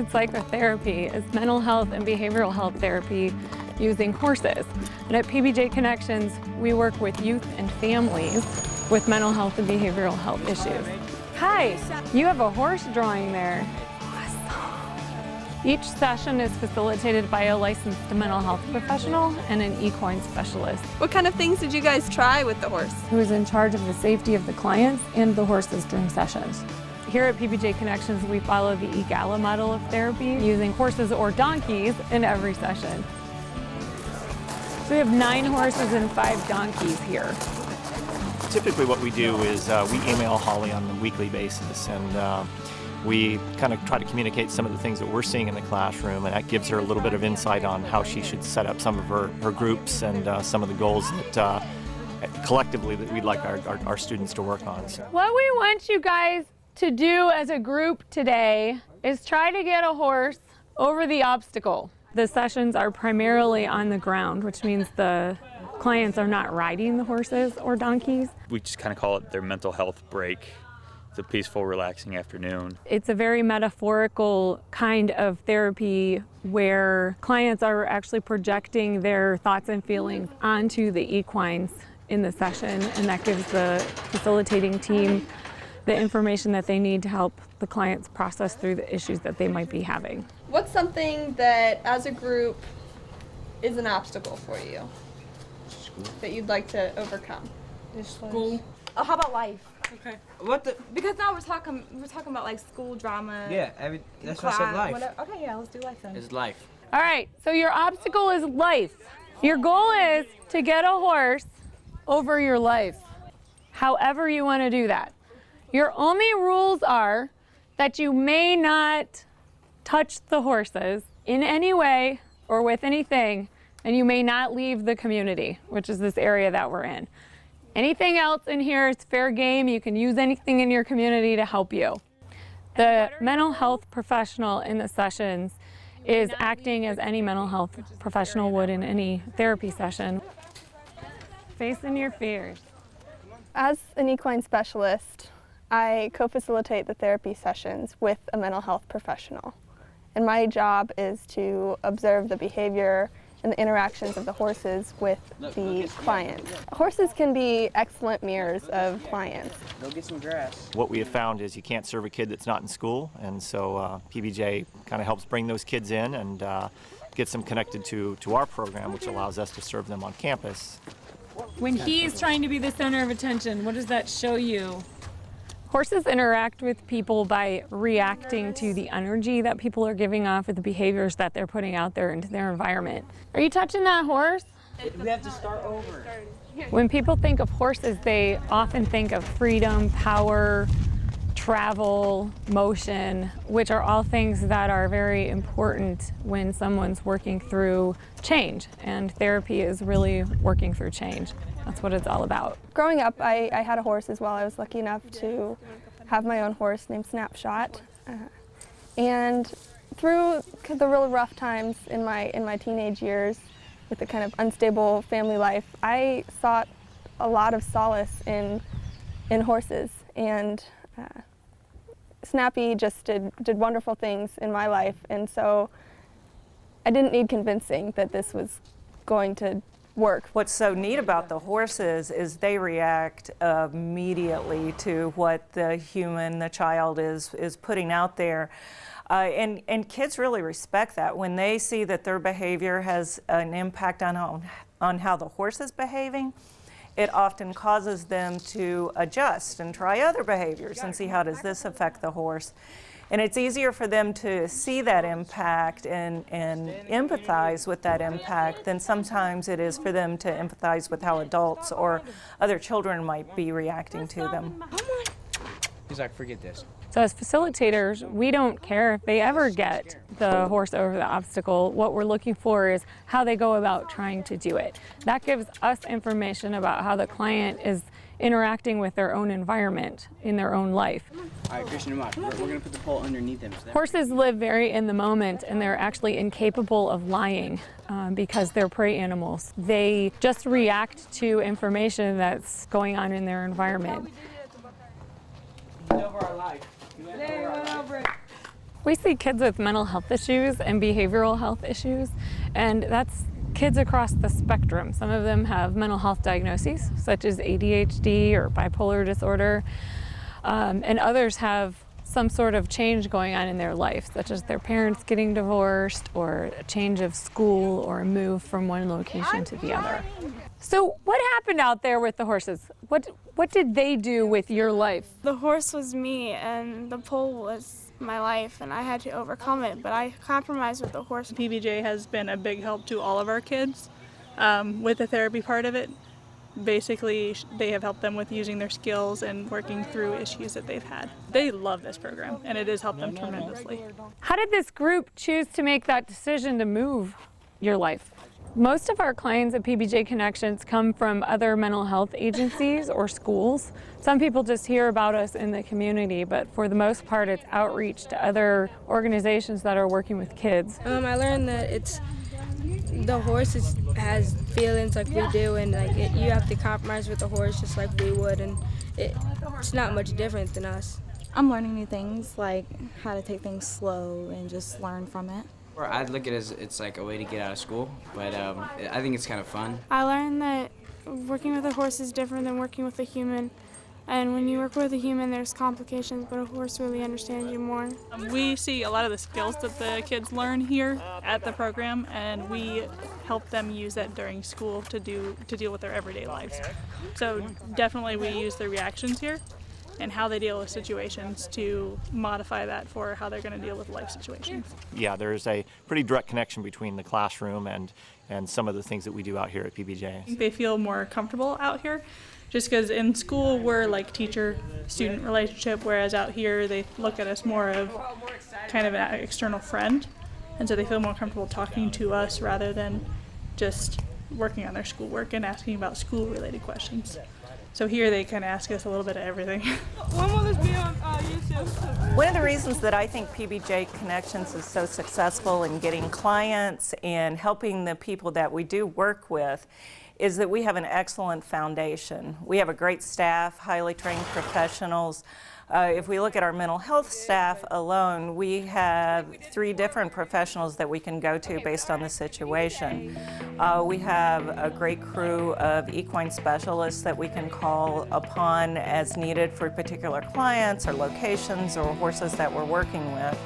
Assisted psychotherapy is mental health and behavioral health therapy using horses. And at PBJ Connections, we work with youth and families with mental health and behavioral health issues. Hi, you have a horse drawing there. Each session is facilitated by a licensed mental health professional and an equine specialist. What kind of things did you guys try with the horse? Who is in charge of the safety of the clients and the horses during sessions. Here at PBJ Connections, we follow the EGALA model of therapy, using horses or donkeys in every session. So we have 9 horses and 5 donkeys here. Typically what we do is we email Holly on a weekly basis, and we kind of try to communicate some of the things that we're seeing in the classroom, and that gives her a little bit of insight on how she should set up some of her groups and some of the goals that collectively that we'd like our students to work on. So. What we want you guys to do as a group today is try to get a horse over the obstacle. The sessions are primarily on the ground, which means the clients are not riding the horses or donkeys. We just kind of call it their mental health break. It's a peaceful, relaxing afternoon. It's a very metaphorical kind of therapy where clients are actually projecting their thoughts and feelings onto the equines in the session, and that gives the facilitating team the information that they need to help the clients process through the issues that they might be having. What's something that, as a group, is an obstacle for you? School. That you'd like to overcome? School. Oh, how about life? Okay. What the? Because now we're talking about like school drama. Yeah, that's what I said, life. Whatever. Okay, yeah, let's do life then. It's life. All right, so your obstacle is life. Your goal is to get a horse over your life, however you want to do that. Your only rules are that you may not touch the horses in any way or with anything, and you may not leave the community, which is this area that we're in. Anything else in here is fair game. You can use anything in your community to help you. The mental health professional in the sessions is acting as any mental health professional would in any therapy session. Facing your fears. As an equine specialist, I co-facilitate the therapy sessions with a mental health professional. And my job is to observe the behavior and the interactions of the horses with the clients. Horses can be excellent mirrors of clients. Go get some grass. What we have found is you can't serve a kid that's not in school, and so PBJ kind of helps bring those kids in and gets them connected to our program, which allows us to serve them on campus. When he's trying to be the center of attention, what does that show you? Horses interact with people by reacting to the energy that people are giving off, or the behaviors that they're putting out there into their environment. Are you touching that horse? We have to start over. When people think of horses, they often think of freedom, power, travel, motion, which are all things that are very important when someone's working through change. And therapy is really working through change. That's what it's all about. Growing up, I had a horse as well. I was lucky enough to have my own horse named Snapshot. And through the really rough times in my teenage years, with the kind of unstable family life, I sought a lot of solace in horses. And Snappy just did wonderful things in my life. And so I didn't need convincing that this was going to work. What's so neat about the horses is they react immediately to what the child is putting out there. And kids really respect that. When they see that their behavior has an impact on how the horse is behaving, it often causes them to adjust and try other behaviors and see how does this affect the horse. And it's easier for them to see that impact and empathize with that impact than sometimes it is for them to empathize with how adults or other children might be reacting to them. He's like, forget this. So as facilitators, we don't care if they ever get the horse over the obstacle. What we're looking for is how they go about trying to do it. That gives us information about how the client is interacting with their own environment in their own life. All right, Christian, we're going to put the pole underneath him. Horses live very in the moment, and they're actually incapable of lying because they're prey animals. They just react to information that's going on in their environment. Over our life. We see kids with mental health issues and behavioral health issues, and that's kids across the spectrum. Some of them have mental health diagnoses, such as ADHD or bipolar disorder, and others have some sort of change going on in their life, such as their parents getting divorced, or a change of school, or a move from one location to the other. So what happened out there with the horses? What did they do with your life? The horse was me and the pole was my life, and I had to overcome it, but I compromised with the horse. PBJ has been a big help to all of our kids with the therapy part of it. Basically, they have helped them with using their skills and working through issues that they've had. They love this program, and it has helped them tremendously. How did this group choose to make that decision to move your life? Most of our clients at PBJ Connections come from other mental health agencies or schools. Some people just hear about us in the community, but for the most part, it's outreach to other organizations that are working with kids. I learned that the horse has feelings like we do, and you have to compromise with the horse just like we would, and it's not much different than us. I'm learning new things, like how to take things slow and just learn from it. I'd look at it as it's like a way to get out of school, but I think it's kind of fun. I learned that working with a horse is different than working with a human. And when you work with a human, there's complications, but a horse really understands you more. We see a lot of the skills that the kids learn here at the program, and we help them use that during school to deal with their everyday lives. So definitely we use the reactions here and how they deal with situations to modify that for how they're going to deal with life situations. Yeah, there's a pretty direct connection between the classroom and some of the things that we do out here at PBJ. They feel more comfortable out here, just because in school we're like teacher-student relationship, whereas out here they look at us more of kind of an external friend, and so they feel more comfortable talking to us rather than just working on their schoolwork and asking about school-related questions. So here they kind of ask us a little bit of everything. When will this be on YouTube? One of the reasons that I think PBJ Connections is so successful in getting clients and helping the people that we do work with is that we have an excellent foundation. We have a great staff, highly trained professionals. If we look at our mental health staff alone, we have 3 different professionals that we can go to based on the situation. We have a great crew of equine specialists that we can call upon as needed for particular clients or locations or horses that we're working with.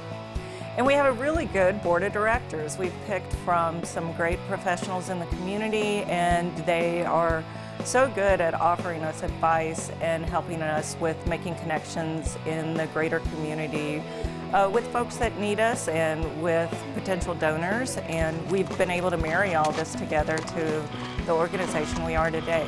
And we have a really good board of directors. We've picked from some great professionals in the community, and they are so good at offering us advice and helping us with making connections in the greater community with folks that need us and with potential donors. And we've been able to marry all this together to the organization we are today.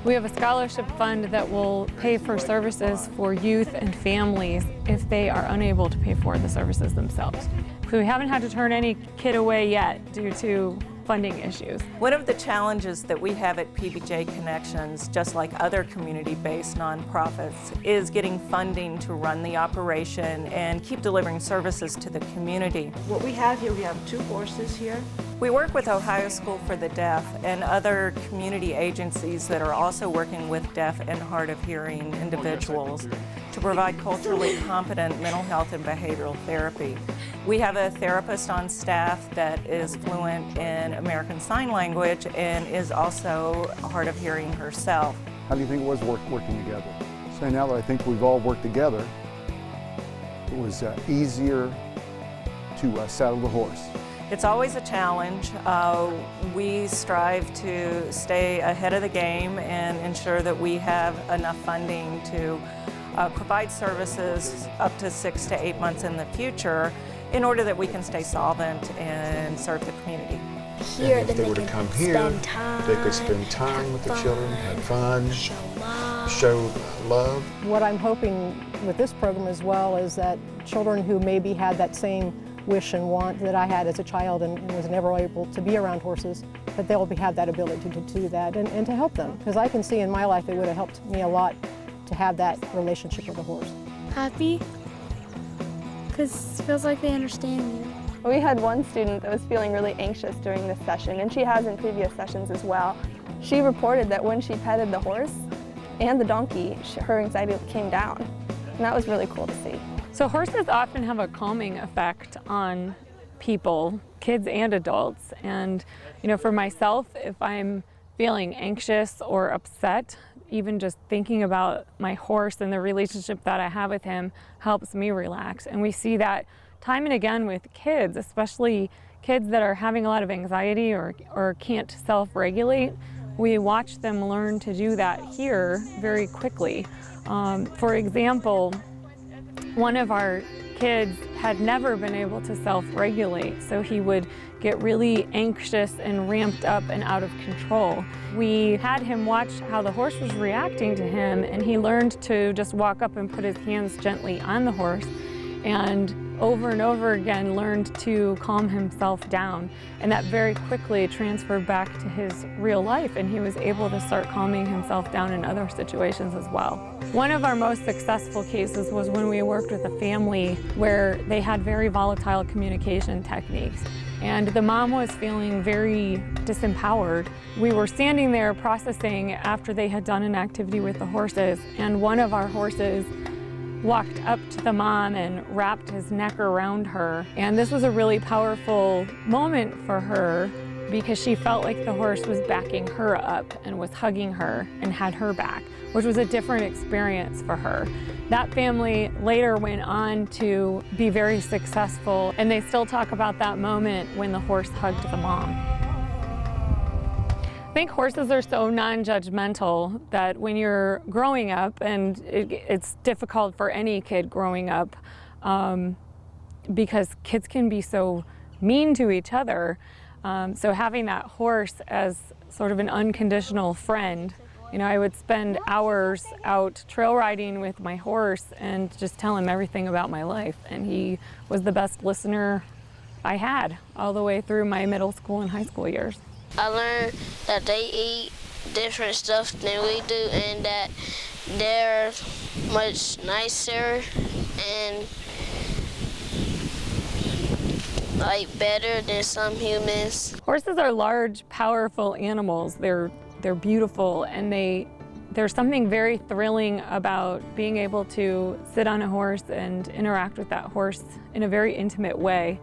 We have a scholarship fund that will pay for services for youth and families if they are unable to pay for the services themselves. So we haven't had to turn any kid away yet due to funding issues. One of the challenges that we have at PBJ Connections, just like other community-based nonprofits, is getting funding to run the operation and keep delivering services to the community. What we have here, we have 2 horses here. We work with Ohio School for the Deaf and other community agencies that are also working with deaf and hard of hearing individuals to provide culturally competent mental health and behavioral therapy. We have a therapist on staff that is fluent in American Sign Language and is also hard of hearing herself. How do you think it was working together? So now that I think we've all worked together, it was easier to saddle the horse. It's always a challenge. We strive to stay ahead of the game and ensure that we have enough funding to provide services up to 6 to 8 months in the future in order that we can stay solvent and serve the community. Here, if they were to come here, they could spend time with the children, have fun, show love. What I'm hoping with this program as well is that children who maybe had that same wish and want that I had as a child and was never able to be around horses, that they'll have that ability to do that and to help them. Because I can see in my life it would have helped me a lot to have that relationship with a horse. Happy, because it feels like they understand you. We had one student that was feeling really anxious during this session, and she has in previous sessions as well. She reported that when she petted the horse and the donkey, her anxiety came down, and that was really cool to see. So horses often have a calming effect on people, kids and adults. And, you know, for myself, if I'm feeling anxious or upset, even just thinking about my horse and the relationship that I have with him helps me relax. And we see that time and again with kids, especially kids that are having a lot of anxiety or can't self-regulate. We watch them learn to do that here very quickly. For example, one of our kids had never been able to self-regulate, so he would get really anxious and ramped up and out of control. We had him watch how the horse was reacting to him, and he learned to just walk up and put his hands gently on the horse, and over again learned to calm himself down. And that very quickly transferred back to his real life, and he was able to start calming himself down in other situations as well. One of our most successful cases was when we worked with a family where they had very volatile communication techniques. And the mom was feeling very disempowered. We were standing there processing after they had done an activity with the horses, and one of our horses walked up to the mom and wrapped his neck around her. And this was a really powerful moment for her because she felt like the horse was backing her up and was hugging her and had her back, which was a different experience for her. That family later went on to be very successful, and they still talk about that moment when the horse hugged the mom. I think horses are so non-judgmental that when you're growing up, and it's difficult for any kid growing up because kids can be so mean to each other. So having that horse as sort of an unconditional friend, you know, I would spend hours out trail riding with my horse and just tell him everything about my life. And he was the best listener I had all the way through my middle school and high school years. I learned that they eat different stuff than we do and that they're much nicer and like better than some humans. Horses are large, powerful animals. They're beautiful, and there's something very thrilling about being able to sit on a horse and interact with that horse in a very intimate way.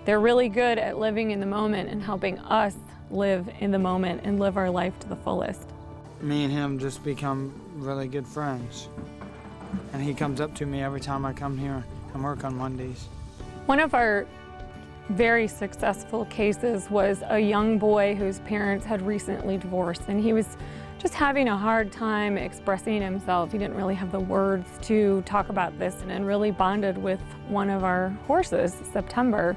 They're really good at living in the moment and helping us live in the moment and live our life to the fullest. Me and him just become really good friends. And he comes up to me every time I come here and work on Mondays. One of our very successful cases was a young boy whose parents had recently divorced, and he was just having a hard time expressing himself. He didn't really have the words to talk about this, and really bonded with one of our horses, September.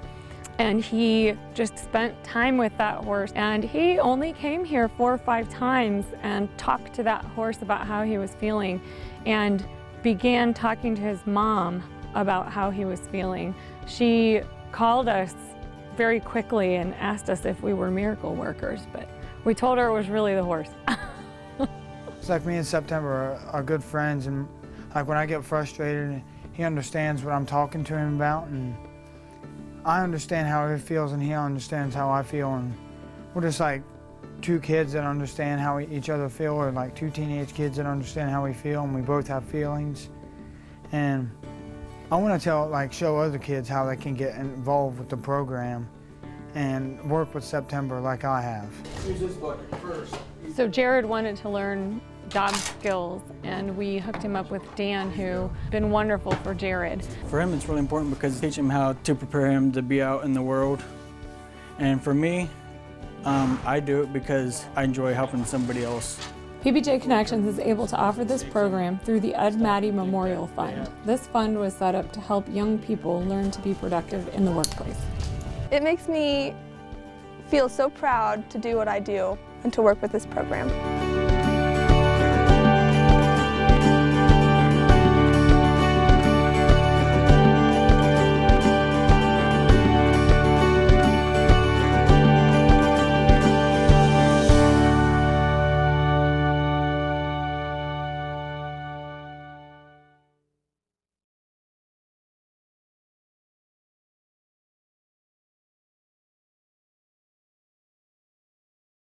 And he just spent time with that horse, and he only came here 4 or 5 times and talked to that horse about how he was feeling, and began talking to his mom about how he was feeling. She called us very quickly and asked us if we were miracle workers, but we told her it was really the horse. It's like me and September are good friends, and like when I get frustrated, he understands what I'm talking to him about, and I understand how he feels and he understands how I feel, and we're just like 2 kids that understand how each other feel, or like 2 teenage kids that understand how we feel, and we both have feelings. And I want to show other kids how they can get involved with the program and work with September like I have. Use this bucket first. So Jared wanted to learn job skills, and we hooked him up with Dan, who's been wonderful for Jared. For him, it's really important because it teaches him how to prepare him to be out in the world. And for me, I do it because I enjoy helping somebody else. PBJ Connections is able to offer this program through the Ed Maddie Memorial Fund. This fund was set up to help young people learn to be productive in the workplace. It makes me feel so proud to do what I do and to work with this program.